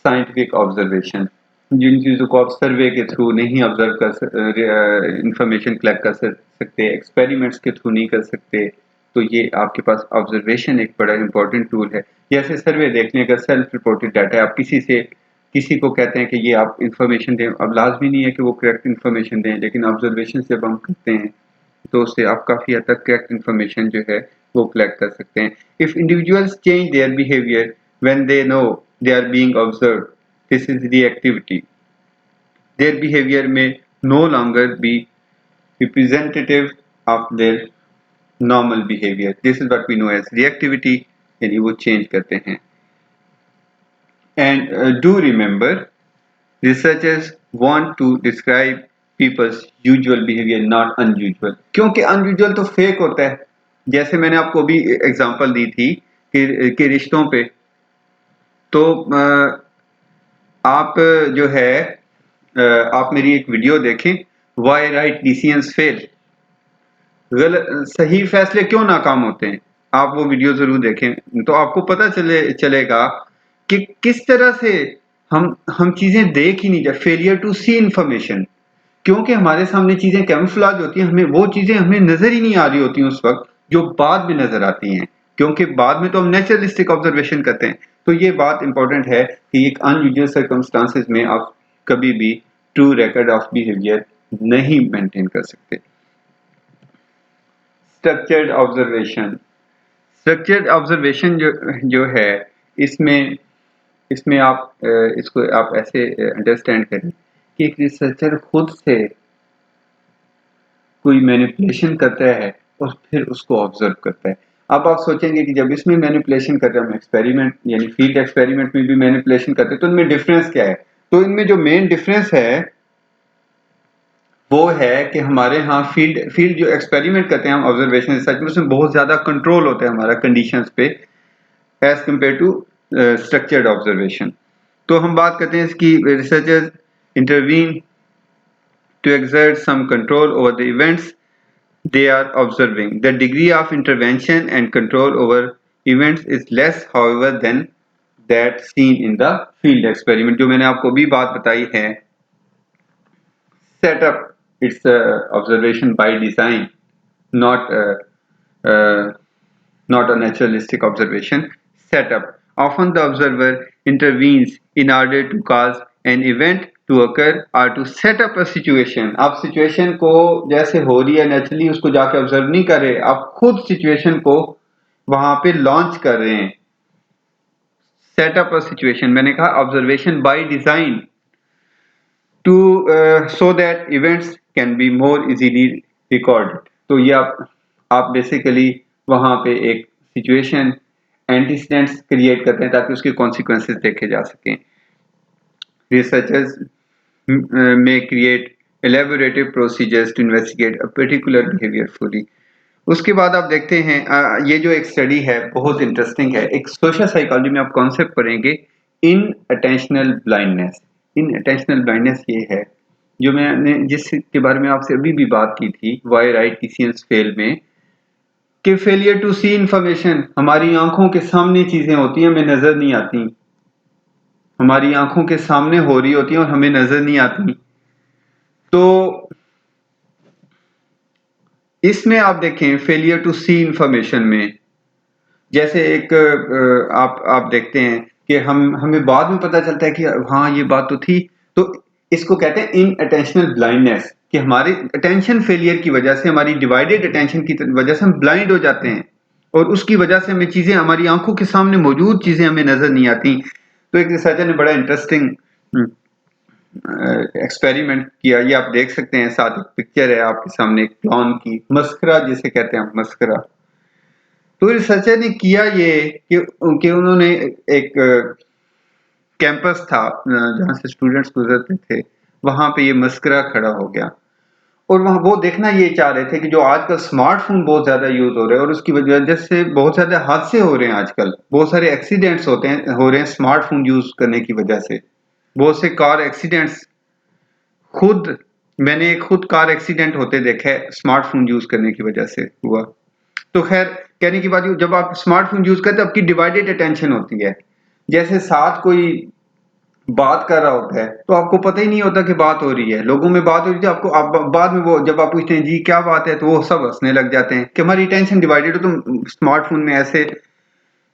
scientific observation. जिन चीज़ों को आप सर्वे के थ्रू नहीं ऑब्जर्व कर इंफॉर्मेशन कलेक्ट कर सकते, एक्सपेरिमेंट्स के थ्रू नहीं कर सकते, तो ये आपके पास ऑब्जर्वेशन एक बड़ा इंपॉर्टेंट टूल है। जैसे सर्वे देखने का सेल्फ रिपोर्टेड डाटा है, आप किसी को कहते हैं कि ये आप इंफॉर्मेशन दें, अब लाजमी नहीं है कि वो करेक्ट इंफॉर्मेशन दें, लेकिन ऑब्जर्वेशन जब हम करते हैं तो उससे आप काफ़ी हद तक करेक्ट इंफॉर्मेशन जो है वो कलेक्ट कर सकते हैं। If individuals change their behaviour when they know they are being observed, this is reactivity. Their behaviour में no longer be representative of their normal behaviour, this is what we know as reactivity, यानी वो चेंज करते हैं। And do remember, researchers want to describe people's usual behavior, not unusual, क्योंकि unusual तो फेक होता है। जैसे मैंने आपको भी एग्जांपल दी थी कि रिश्तों पे, तो आप जो है आप मेरी एक वीडियो देखें, वाई राइट डिसीजंस फेल, सही फैसले क्यों नाकाम होते हैं, आप वो वीडियो जरूर देखें, तो आपको पता चलेगा कि किस तरह से हम चीजें देख ही नहीं जाए, फेलियर टू सी इंफॉर्मेशन, क्योंकि हमारे सामने चीजें कैमोफ्लेज होती हैं, हमें वो चीजें हमें नजर ही नहीं आ रही होती उस वक्त, जो बाद में नजर आती हैं, क्योंकि बाद में तो हम नेचुरलिस्टिक ऑब्जर्वेशन करते हैं। तो ये बात इंपॉर्टेंट है कि एक अनयूजुअल सर्कमस्टांसेस में आप कभी भी ट्रू रिकॉर्ड ऑफ बिहेवियर नहीं मेंटेन कर सकते। स्ट्रक्चर्ड ऑब्जर्वेशन जो है, इसमें आप इसको आप ऐसे अंडरस्टैंड करें कि एक रिसर्चर खुद से कोई मैनिपुलेशन करता है और फिर उसको ऑब्जर्व करता है। अब आप सोचेंगे कि जब इसमें मैनिपुलेशन कर रहे हैं, हम एक्सपेरिमेंट यानी फील्ड एक्सपेरिमेंट में भी मैनिपुलेशन करते हैं, तो इनमें डिफरेंस क्या है? तो इनमें जो मेन डिफरेंस है वो है कि हमारे यहाँ फील्ड फील्ड जो एक्सपेरिमेंट करते हैं हम ऑब्जर्वेशन रिसर्च में, उसमें बहुत ज़्यादा कंट्रोल होता है हमारा कंडीशंस पे as compared to structured observation. तो हम बात करते हैं इसकी researchers intervene to exert some control over the events they are observing. The degree of intervention and control over events is less, however, than that seen in the field experiment. जो मैंने आपको भी बात बताई है, set up its observation by design, not uh, not a naturalistic observation. Set up. Often the observer intervenes in order to cause an event to occur or to set up a situation. आप situation को जैसे हो रही है naturally उसको जाके observe नहीं कर रहे, आप खुद situation को वहां पे launch कर रहे हैं. Set up a situation. मैंने कहा observation by design to so that events can be more easily recorded. तो ये आप बेसिकली वहां पे एक सिचुएशन एंटीसीडेंट्स क्रिएट करते हैं ताकि उसके कॉन्सिक्वेंसेस देखे जा सकें. Researchers may create elaborative procedures to investigate a particular behavior fully. उसके बाद आप देखते हैं ये जो एक स्टडी है बहुत इंटरेस्टिंग है. एक सोशल साइकोलॉजी में आप कॉन्सेप्ट पढ़ेंगे इन अटेंशनल ब्लाइंडनेस. इन अटेंशनल ब्लाइंडनेस ये है जो मैंने जिसके बारे में आपसे अभी भी बात की थी वाई राइट टीसीएस फेल में, कि फेलियर टू सी इंफॉर्मेशन. हमारी आंखों के सामने चीजें होती हैं, हमें नजर नहीं आती. हमारी आंखों के सामने हो रही होती हैं और हमें नजर नहीं आती. तो इसमें आप देखें फेलियर टू सी इंफॉर्मेशन में जैसे एक आप देखते हैं कि हमें बाद में पता चलता है कि हाँ ये बात तो थी. तो इसको कहते हैं इन अटेंशनल ब्लाइंडनेस, कि हमारी अटेंशन फेलियर की वजह से, हमारी डिवाइडेड अटेंशन की वजह से हम ब्लाइंड हो जाते हैं और उसकी वजह से हमें चीजें, हमारी आंखों के सामने मौजूद चीजें हमें नजर नहीं आती. तो एक रिसर्चर ने बड़ा इंटरेस्टिंग एक्सपेरिमेंट किया. ये आप देख सकते हैं, साथ एक पिक्चर है आपके सामने एक क्लॉन की, मस्करा जिसे कहते हैं हम, मस्करा. तो रिसर्चर ने किया ये कि उन्होंने एक कैंपस था जहां से स्टूडेंट्स गुजरते थे, वहां पे ये मस्करा खड़ा हो गया और वहां वो देखना ये चाह रहे थे कि जो आजकल स्मार्टफोन बहुत ज्यादा यूज हो रहे हैं और उसकी वजह से बहुत ज्यादा हादसे हो रहे हैं, आजकल बहुत सारे एक्सीडेंट्स हो रहे हैं स्मार्टफोन यूज करने की वजह से. बहुत से कार एक्सीडेंट्स मैंने खुद कार एक्सीडेंट होते देखा है स्मार्टफोन यूज करने की वजह से हुआ. तो खैर कहने की बात, जब आप स्मार्टफोन यूज करते हैं आपकी डिवाइडेड अटेंशन होती है. जैसे साथ कोई बात कर रहा होता है तो आपको पता ही नहीं होता कि बात हो रही है, लोगों में बात हो रही है, आपको आप बाद में वो जब आप पूछते हैं जी क्या बात है तो वो सब हंसने लग जाते हैं कि हमारी अटेंशन डिवाइडेड हो, तो स्मार्टफोन में ऐसे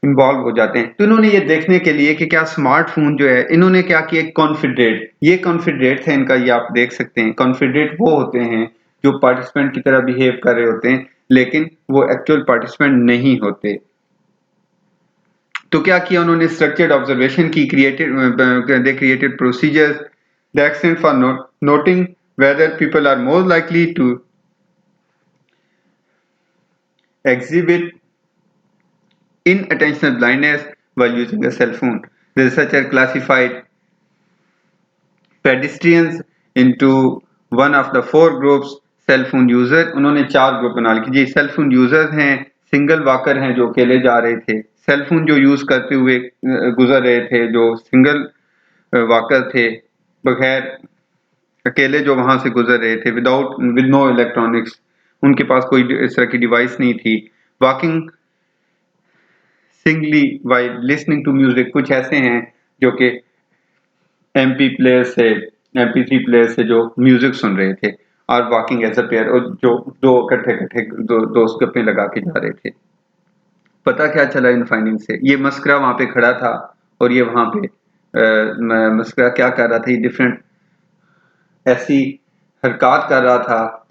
इन्वॉल्व हो जाते हैं. तो इन्होंने ये देखने के लिए कि क्या स्मार्टफोन जो है, इन्होंने क्या किया, कॉन्फिडरेट, ये कॉन्फिडरेट थे इनका, ये आप देख सकते हैं. कॉन्फिडरेट वो होते हैं जो पार्टिसिपेंट की तरह बिहेव कर रहे होते हैं लेकिन वो एक्चुअल पार्टिसिपेंट नहीं होते. तो क्या किया उन्होंने, स्ट्रक्चर्ड ऑब्जर्वेशन की, they created procedures the extent for noting whether people are more likely to exhibit inattentional blindness while using a cell phone. The researcher classified pedestrians into one of the four groups. Cell phone user, उन्होंने 4 ग्रुप बना लिए. जी सेल फोन यूजर्स हैं, सिंगल वॉकर हैं जो अकेले जा रहे थे, सेल फोन जो यूज करते हुए गुजर रहे थे जो सिंगल वॉकर थे, बगैर अकेले जो वहां से गुजर रहे थे, विद नो इलेक्ट्रॉनिक्स, उनके पास कोई इस तरह की डिवाइस नहीं थी. Walking singly while listening to music, कुछ ऐसे हैं जो कि MP3 प्लेयर से जो म्यूजिक सुन रहे थे, और वॉकिंग एज अ पेयर, और जो दो इकट्ठे दोस्त गप्पे लगा के जा रहे थे. पता क्या चला इन फाइंडिंग से, ये मस्करा वहां पे खड़ा था और ये वहां पे मस्करा क्या कर रहा था, ये डिफरेंट ऐसी हरकत कर रहा था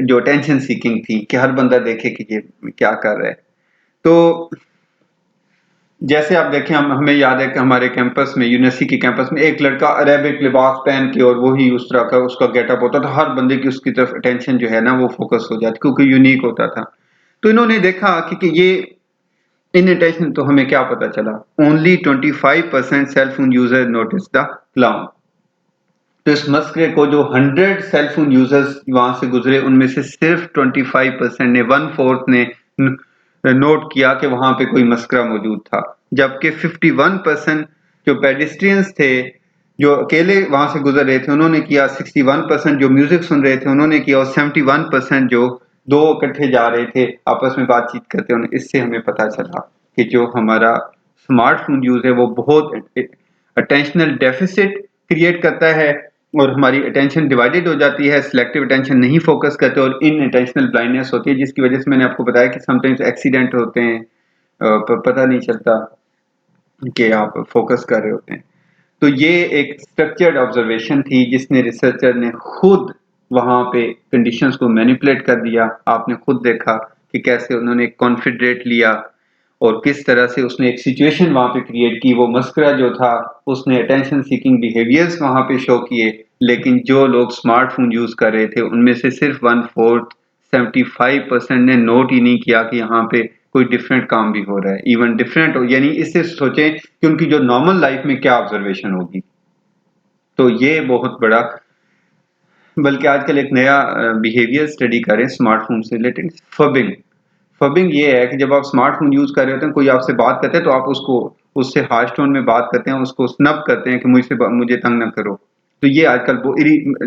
जो अटेंशन सीकिंग थी कि हर बंदा देखे कि ये क्या कर रहा है. तो जैसे आप देखें, हमें याद है कि हमारे कैंपस में, यूनिवर्सिटी के कैंपस में, एक लड़का अरेबिक लिबास पहन के और वही उस तरह का उसका गेटअप होता था, हर बंदे की उसकी तरफ अटेंशन जो है ना वो फोकस हो जाती क्योंकि यूनिक होता था. तो इन्होंने देखा कि ये इन अटेंशन, तो हमें क्या पता चला, only 25% cell phone user notice the clown. तो इस मस्करे को जो 100 सेलफोन यूजर्स वहां से गुजरे उनमें से सिर्फ 25% ने 1/4 ने नोट किया कि वहां पे कोई मस्करा मौजूद था, जबकि 51% जो पेडिस्ट्रियंस थे जो अकेले वहां से गुजर रहे थे उन्होंने किया, 61% जो म्यूजिक सुन रहे थे उन्होंने किया और 71% जो दो इकट्ठे जा रहे थे आपस में बातचीत करते हैं। इससे हमें पता चला कि जो हमारा स्मार्टफोन यूज है वो बहुत अटेंशनल डेफिसिट क्रिएट करता है और हमारी अटेंशन डिवाइडेड हो जाती है, सिलेक्टिव अटेंशन नहीं फोकस करते और इन अटेंशनल ब्लाइंडनेस होती है, जिसकी वजह से मैंने आपको बताया कि समटाइम्स एक्सीडेंट होते हैं, पता नहीं चलता कि आप फोकस कर रहे होते हैं। तो ये एक स्ट्रक्चर्ड ऑब्जर्वेशन थी जिसने रिसर्चर ने खुद वहां पे कंडीशंस को मैनिपुलेट कर दिया। आपने खुद देखा कि कैसे उन्होंने कॉन्फिडरेट लिया और किस तरह से उसने एक सिचुएशन वहां पे क्रिएट की। वो मस्करा जो था उसने अटेंशन सीकिंग बिहेवियर्स वहां पे शो किए, लेकिन जो लोग स्मार्टफोन यूज कर रहे थे उनमें से सिर्फ 1/4 75% ने नोट ही नहीं किया कि यहाँ पे कोई डिफरेंट काम भी हो रहा है। इवन डिफरेंट हो यानी इससे सोचें कि उनकी जो नॉर्मल लाइफ में क्या ऑब्जर्वेशन होगी। तो ये बहुत बड़ा, बल्कि आजकल एक नया बिहेवियर स्टडी करें स्मार्टफोन से रिलेटेड, फबिंग। फबिंग ये है कि जब आप स्मार्टफोन यूज कर रहे होते हैं, कोई आपसे बात करते हैं तो आप उसको उससे हार्श टोन में बात करते हैं, उसको स्नब करते हैं कि मुझे तंग ना करो। तो ये आजकल वो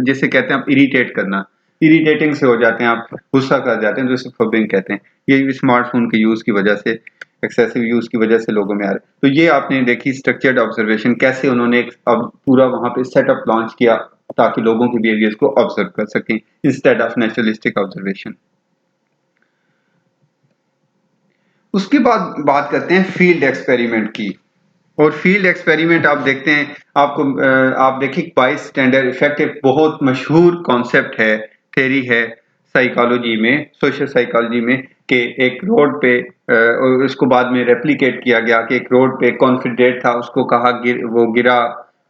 जैसे कहते हैं आप इरिटेट करना, इरिटेटिंग से हो जाते हैं, आप गुस्सा कर जाते हैं, तो इसे फबिंग कहते हैं। ये भी स्मार्टफोन के यूज की वजह से, एक्सेसिव यूज की वजह से लोगों में आ रहा है। तो ये आपने देखी स्ट्रक्चर्ड ऑब्जर्वेशन, कैसे उन्होंने अब पूरा वहां पे सेटअप लॉन्च किया ताकि लोगों के बिहेवियर्स को ऑब्जर्व कर सकें इंस्टेड ऑफ नेचुरलिस्टिक ऑब्जर्वेशन। उसके बाद बात करते हैं फील्ड एक्सपेरिमेंट की। और फील्ड एक्सपेरिमेंट आप देखते हैं, आप देखिए बाइस स्टैंडर्ड इफेक्ट एक बहुत मशहूर कॉन्सेप्ट है, थ्योरी है साइकोलॉजी में, सोशल साइकोलॉजी में, कि एक रोड पे और उसको बाद में रेप्लिकेट किया गया कि एक रोड पे कॉन्फिडेंट था, उसको कहा वो गिरा।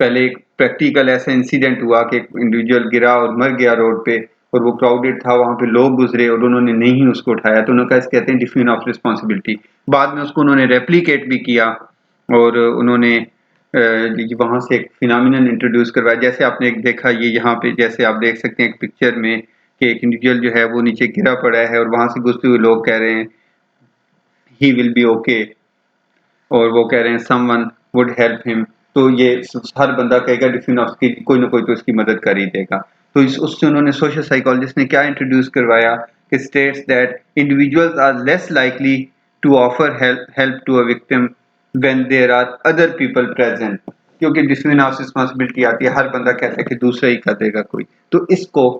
पहले एक प्रैक्टिकल ऐसा इंसिडेंट हुआ कि एक इंडिविजुअल गिरा और मर गया रोड पे, और वो क्राउडेड था, वहां पे लोग गुजरे और उन्होंने नहीं उसको उठाया, तो उन्होंने कहा, कहते हैं डिफ्यूजन ऑफ रिस्पॉन्सिबिलिटी। बाद में उसको उन्होंने रेप्लिकेट भी किया और उन्होंने वहां से एक फिनोमिनन इंट्रोड्यूस करवाया। जैसे आपने एक देखा, ये यहाँ पे जैसे आप देख सकते हैं एक पिक्चर में कि एक इंडिविजुअल जो है वो नीचे गिरा पड़ा है और वहां से गुजरते हुए लोग कह रहे हैं ही विल बी ओके, और वो कह रहे हैं समवन वुड हेल्प हिम। तो ये हर बंदा कहेगा डिफरेंट ऑफ की कोई ना कोई तो उसकी मदद कर ही देगा। तो इस उससे उन्होंने, सोशल साइकोलॉजिस्ट ने क्या इंट्रोड्यूस करवाया कि states that individuals are less likely to offer help to a victim when there are other people present. क्योंकि डिफरेंट ऑफ रिस्पॉन्सिबिलिटी आती है, हर बंदा कहता है कि दूसरा ही कर देगा कोई। तो इसको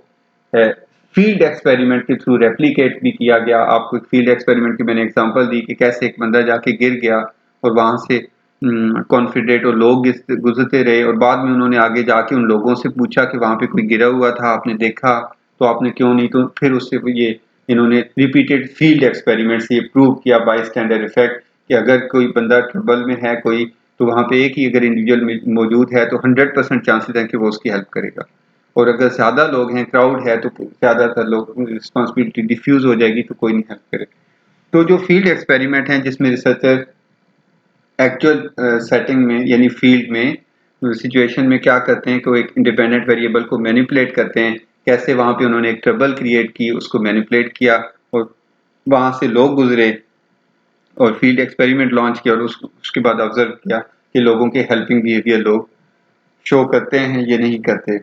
फील्ड एक्सपेरिमेंट के थ्रू रेप्लिकेट भी किया गया। आपको एक फील्ड एक्सपेरिमेंट की मैंने एग्जांपल दी कि कैसे एक बंदा जाके गिर गया और वहां से कॉन्फिडेंट और लोग गुजरते रहे, और बाद में उन्होंने आगे जाके उन लोगों से पूछा कि वहां पे कोई गिरा हुआ था, आपने देखा तो आपने क्यों नहीं, तो फिर उससे ये इन्होंने रिपीटेड फील्ड एक्सपेरिमेंट से ये प्रूव किया बाई स्टैंडर्ड इफेक्ट कि अगर कोई बंदा ट्रबल में है कोई, तो वहां पे एक ही अगर इंडिविजुअल मौजूद है तो 100% चांसेस हैं कि वो उसकी हेल्प करेगा। और अगर ज्यादा लोग हैं, क्राउड है, तो ज्यादातर लोग रिस्पॉन्सिबिलिटी डिफ्यूज हो जाएगी तो कोई नहीं हेल्प करे। तो जो फील्ड एक्सपेरिमेंट हैं जिसमें रिसर्चर एक्चुअल सेटिंग में यानी फील्ड में सिचुएशन में क्या करते हैं कि वो एक इंडिपेंडेंट वेरिएबल को मैनिपुलेट करते हैं, कैसे वहां पे उन्होंने एक ट्रबल क्रिएट की, उसको मैनिपुलेट किया और वहां से लोग गुजरे और फील्ड एक्सपेरिमेंट लॉन्च किया, और उसके बाद ऑब्जर्व किया कि लोगों के हेल्पिंग बिहेवियर लोग शो करते हैं ये नहीं करते।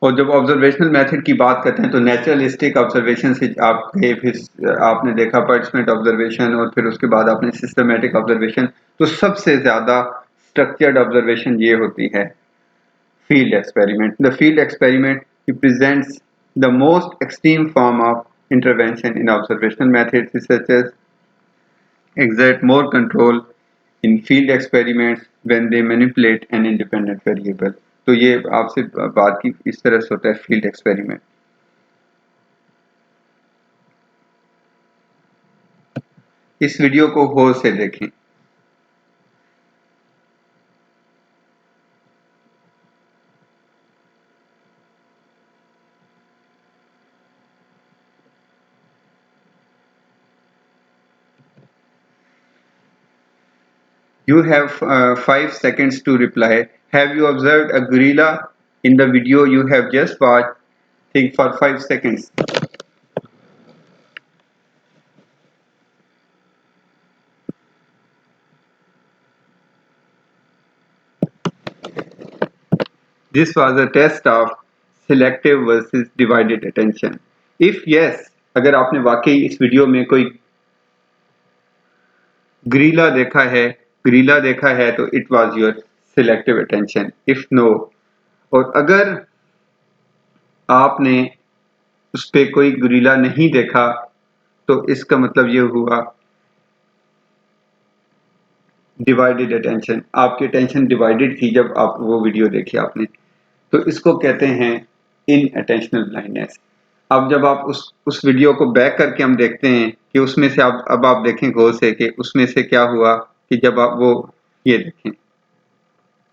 और जब ऑब्जर्वेशनल मेथड की बात करते हैं तो नेचुरलिस्टिक ऑब्जर्वेशन से आप गए, फिर आपने देखा पार्टिसिपेंट ऑब्जर्वेशन, और फिर उसके बाद आपने सिस्टमेटिक ऑब्जर्वेशन। तो सबसे ज्यादा स्ट्रक्चर्ड ऑब्जर्वेशन ये होती है field experiment. The field experiment represents the most extreme form of intervention in observational method. Researchers exert more control in field experiments when they manipulate an independent variable। तो ये आपसे बात की इस तरह से होता है फील्ड एक्सपेरिमेंट। इस वीडियो को गौर से देखें। You have 5 seconds to reply. Have you observed a gorilla in the video you have just watched? Think for 5 seconds. This was a test of selective versus divided attention. If yes, अगर आपने वाकई इस वीडियो में कोई गरीला देखा है तो it was your selective attention. If no, और अगर आपने उस पे कोई गरीला नहीं देखा तो इसका मतलब ये हुआ डिवाइडेड अटेंशन. आपकी अटेंशन डिवाइडेड थी जब आप वो वीडियो देखी आपने, तो इसको कहते हैं इन अटेंशनल ब्लाइंडनेस. अब जब आप उस वीडियो को बैक करके हम देखते हैं कि उसमें से आप देखें गौर से कि उसमें से क्या हुआ कि जब आप वो ये देखें,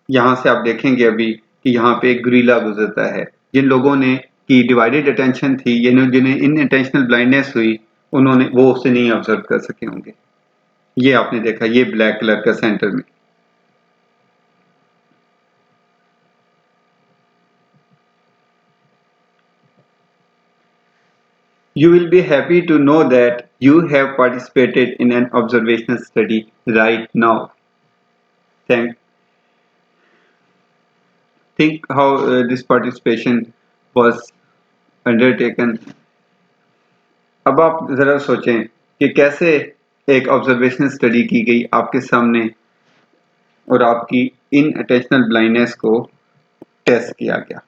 यहाँ से आप देखेंगे अभी कि यहाँ पे एक गरीला गुजरता है. जिन लोगों ने की डिवाइडेड अटेंशन थी, जिन्हें इन अटेंशनल ब्लाइंडनेस हुई, उन्होंने वो उसे नहीं ऑब्जर्व कर सके होंगे. ये आपने देखा, ये ब्लैक कलर का सेंटर में. You will be happy to know that you have participated in an observational study right now. Think how this participation was undertaken. अब आप जरा सोचें कि कैसे एक ऑब्जर्वेशनल स्टडी की गई आपके सामने और आपकी इन अटेंशनल ब्लाइंडनेस को टेस्ट किया गया.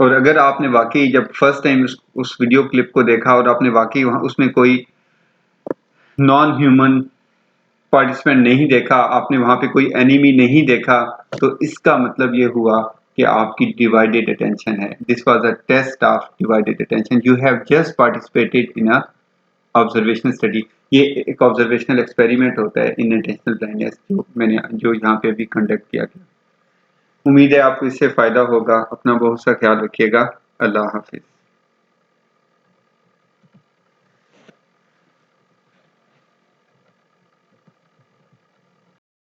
और अगर आपने वाकई जब फर्स्ट टाइम उस वीडियो क्लिप को देखा और आपने वाकई वहाँ उसमें कोई नॉन ह्यूमन पार्टिसिपेंट नहीं देखा, आपने वहाँ पे कोई एनिमी नहीं देखा, तो इसका मतलब ये हुआ कि आपकी डिवाइडेड अटेंशन है. This was a test of divided attention. You have just participated in a observational study. ये एक ऑब्जर्वेशनल एक्सपेरिमेंट होता है इन अटेंशनल ब्लाइंडनेस जो यहाँ पे अभी कंडक्ट किया गया. उम्मीद है आपको इससे फ़ायदा होगा. अपना बहुत सा ख्याल रखिएगा. अल्लाह हाफिज़.